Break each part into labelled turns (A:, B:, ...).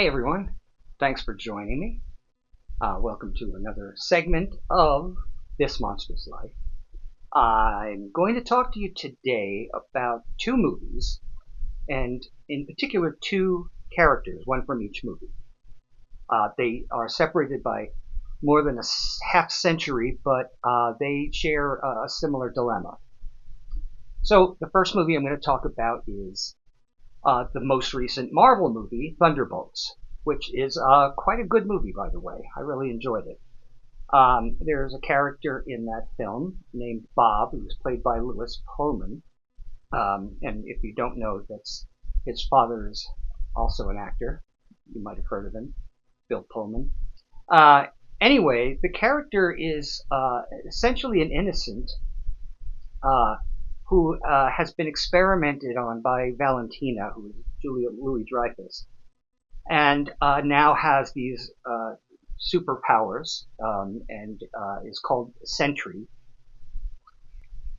A: Hey everyone, thanks for joining me. Welcome to another segment of This Monstrous Life. I'm going to talk to you today about two movies, and in particular two characters, one from each movie. They are separated by more than a half century, but they share a similar dilemma. So the first movie I'm going to talk about is the most recent Marvel movie, Thunderbolts, which is quite a good movie, by the way. I really enjoyed it. There's a character in that film named Bob, who's played by Lewis Pullman. And if you don't know, that's his father is also an actor. You might have heard of him, Bill Pullman. Anyway, the character is essentially an innocent who has been experimented on by Valentina, who is Julia Louis-Dreyfus, and now has these superpowers and is called Sentry.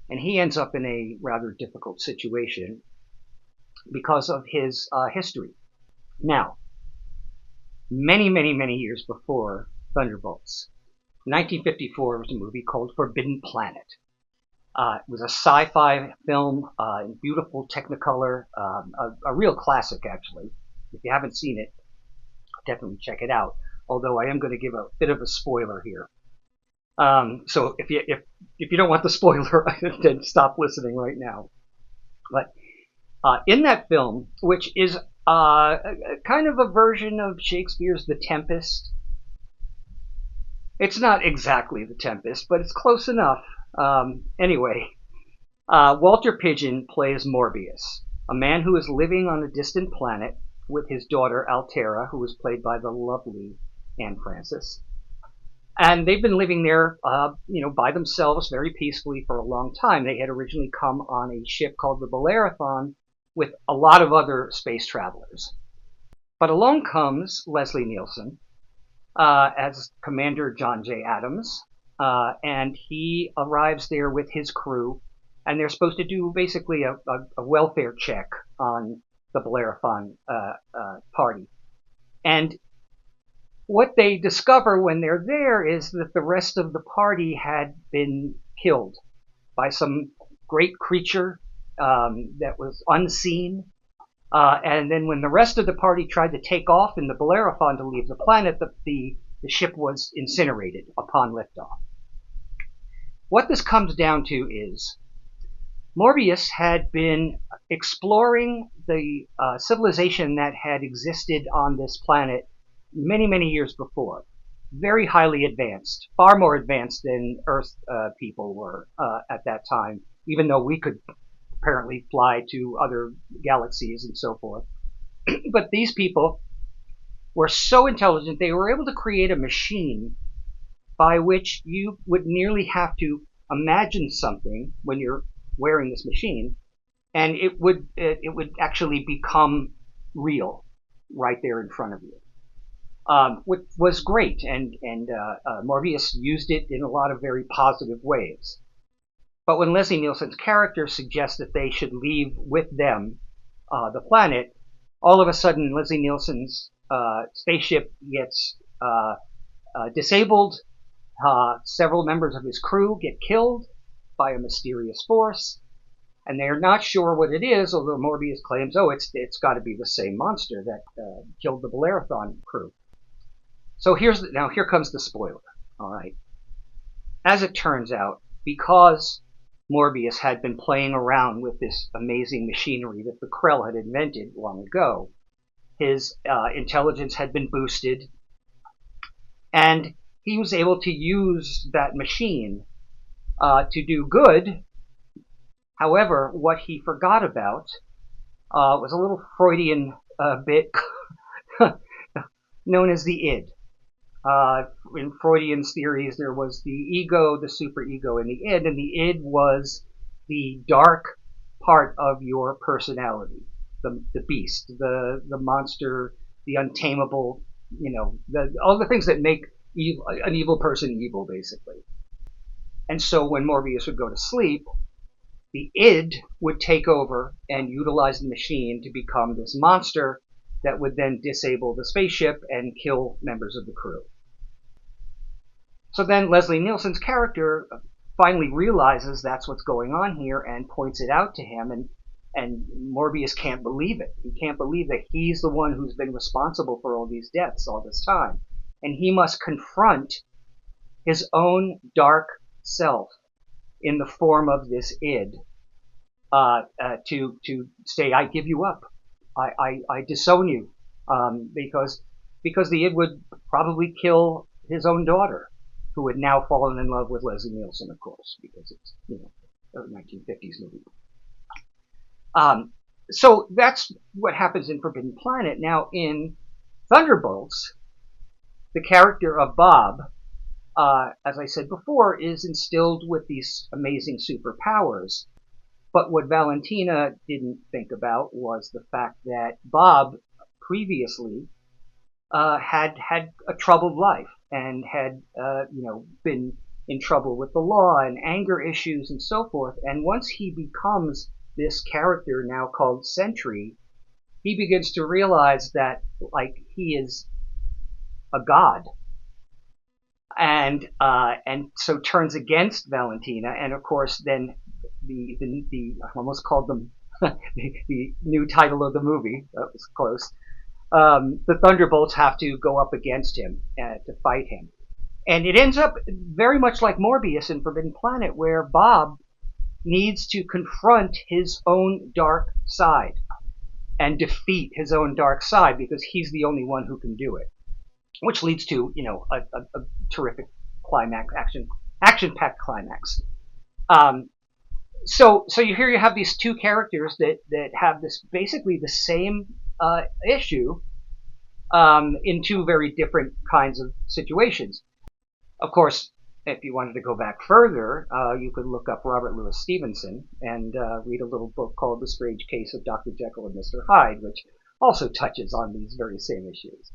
A: And he ends up in a rather difficult situation because of his history. Now, many years before Thunderbolts, 1954 was a movie called Forbidden Planet. It was a sci-fi film in beautiful Technicolor, a real classic, actually. If you haven't seen it, definitely check it out. Although I am going to give a bit of a spoiler here. So if you don't want the spoiler, then stop listening right now. But in that film, which is kind of a version of Shakespeare's The Tempest, it's not exactly The Tempest, but it's close enough. Anyway, Walter Pidgeon plays Morbius, a man who is living on a distant planet with his daughter Altera, who is played by the lovely Anne Francis. And they've been living there, by themselves very peacefully for a long time. They had originally come on a ship called the Bellerophon with a lot of other space travelers. But along comes Leslie Nielsen as Commander John J. Adams, and he arrives there with his crew, and they're supposed to do basically a welfare check on the Bellerophon party. And what they discover when they're there is that the rest of the party had been killed by some great creature that was unseen. And then when the rest of the party tried to take off in the Bellerophon to leave the planet, the ship was incinerated upon liftoff. What this comes down to is Morbius had been exploring the civilization that had existed on this planet many years before. Very highly advanced, far more advanced than Earth people were at that time, even though we could apparently fly to other galaxies and so forth. But these people were so intelligent, they were able to create a machine by which you would merely have to imagine something when you're wearing this machine, and it would actually become real right there in front of you. Which was great, and Morbius used it in a lot of very positive ways. But when Leslie Nielsen's character suggests that they should leave with them the planet, all of a sudden Leslie Nielsen's spaceship gets disabled. Several members of his crew get killed by a mysterious force, and they're not sure what it is, although Morbius claims, it's got to be the same monster that killed the Bellerophon crew. So here comes the spoiler. All right. As it turns out, because Morbius had been playing around with this amazing machinery that the Krell had invented long ago, his intelligence had been boosted, and he was able to use that machine to do good. However, what he forgot about was a little Freudian bit known as the id. In Freudian's theories, there was the ego, the superego, and the id was the dark part of your personality, the beast, the monster, the untamable, all the things that make an evil person evil, basically. And so when Morbius would go to sleep, the id would take over and utilize the machine to become this monster that would then disable the spaceship and kill members of the crew. So then Leslie Nielsen's character finally realizes that's what's going on here and points it out to him, and Morbius can't believe it. He can't believe that he's the one who's been responsible for all these deaths all this time. And he must confront his own dark self in the form of this id to say, I give you up. I disown you, because the id would probably kill his own daughter, who had now fallen in love with Leslie Nielsen, of course, because it's, a 1950s movie. So that's what happens in Forbidden Planet. Now, in Thunderbolts, the character of Bob, as I said before, is instilled with these amazing superpowers. But what Valentina didn't think about was the fact that Bob previously had a troubled life and had been in trouble with the law and anger issues and so forth. And once he becomes this character now called Sentry, he begins to realize that he is a god, and so turns against Valentina. And of course, then the I almost called them the new title of the movie. That was close. The Thunderbolts have to go up against him to fight him. And it ends up very much like Morbius in Forbidden Planet, where Bob needs to confront his own dark side and defeat his own dark side, because he's the only one who can do it. Which leads to, a terrific climax, action-packed climax. So here you have these two characters that have this basically the same issue in two very different kinds of situations. Of course, if you wanted to go back further, you could look up Robert Louis Stevenson and read a little book called The Strange Case of Dr. Jekyll and Mr. Hyde, which also touches on these very same issues.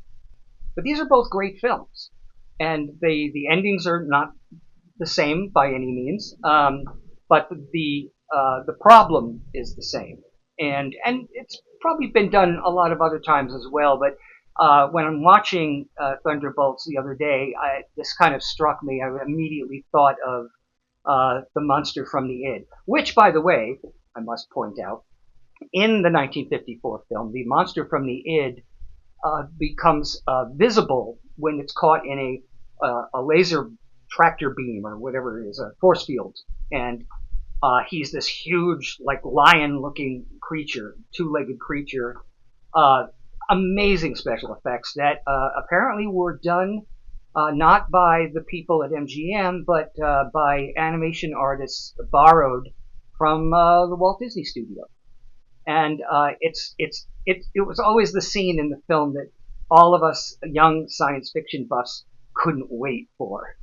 A: But these are both great films, and the endings are not the same by any means, but the problem is the same, and it's probably been done a lot of other times as well. But when I'm watching Thunderbolts the other day, this kind of struck me. I immediately thought of the monster from the id, which, by the way, I must point out, in the 1954 film, the monster from the id becomes visible when it's caught in a laser tractor beam or whatever it is, a force field, and he's this huge, lion-looking creature, two-legged creature. Amazing special effects that apparently were done not by the people at MGM, but by animation artists borrowed from the Walt Disney Studio. And it was always the scene in the film that all of us young science fiction buffs couldn't wait for,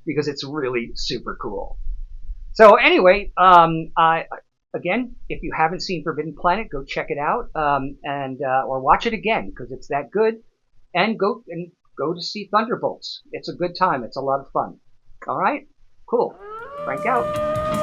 A: because it's really super cool. So anyway, again, if you haven't seen Forbidden Planet, go check it out, or watch it again, because it's that good. And go to see Thunderbolts. It's a good time. It's a lot of fun. All right, cool. Frank out.